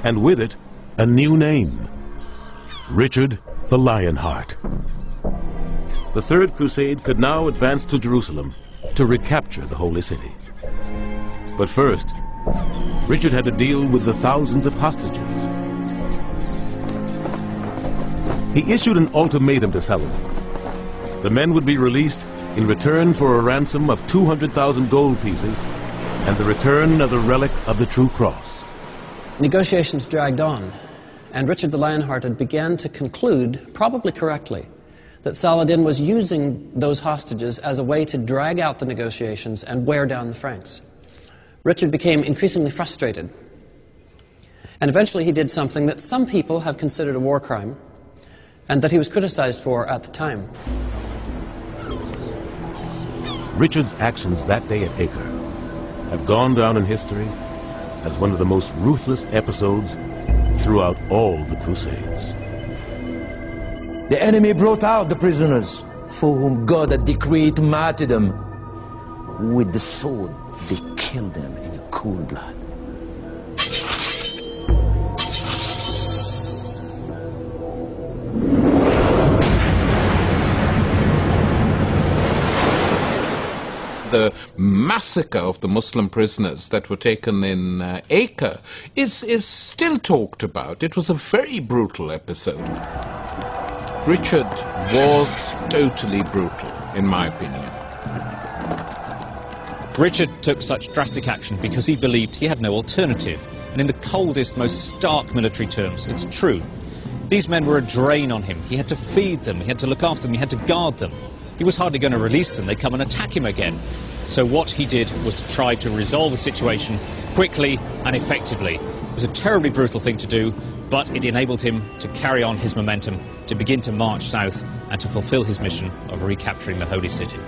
and with it, a new name: Richard the Lionheart. The Third Crusade could now advance to Jerusalem to recapture the Holy City. But first, Richard had to deal with the thousands of hostages. He issued an ultimatum to Saladin. The men would be released in return for a ransom of 200,000 gold pieces and the return of the relic of the True Cross. Negotiations dragged on, and Richard the Lionhearted began to conclude, probably correctly, that Saladin was using those hostages as a way to drag out the negotiations and wear down the Franks. Richard became increasingly frustrated, and eventually he did something that some people have considered a war crime, and that he was criticized for at the time. Richard's actions that day at Acre have gone down in history as one of the most ruthless episodes throughout all the Crusades. The enemy brought out the prisoners for whom God had decreed martyrdom. With the sword, they killed them in cool blood. The massacre of the Muslim prisoners that were taken in Acre is still talked about. It was a very brutal episode. Richard was totally brutal, in my opinion. Richard took such drastic action because he believed he had no alternative. And in the coldest, most stark military terms, it's true. These men were a drain on him. He had to feed them, he had to look after them, he had to guard them. He was hardly going to release them. They'd come and attack him again. So what he did was to try to resolve the situation quickly and effectively. It was a terribly brutal thing to do, but it enabled him to carry on his momentum, to begin to march south and to fulfill his mission of recapturing the Holy City.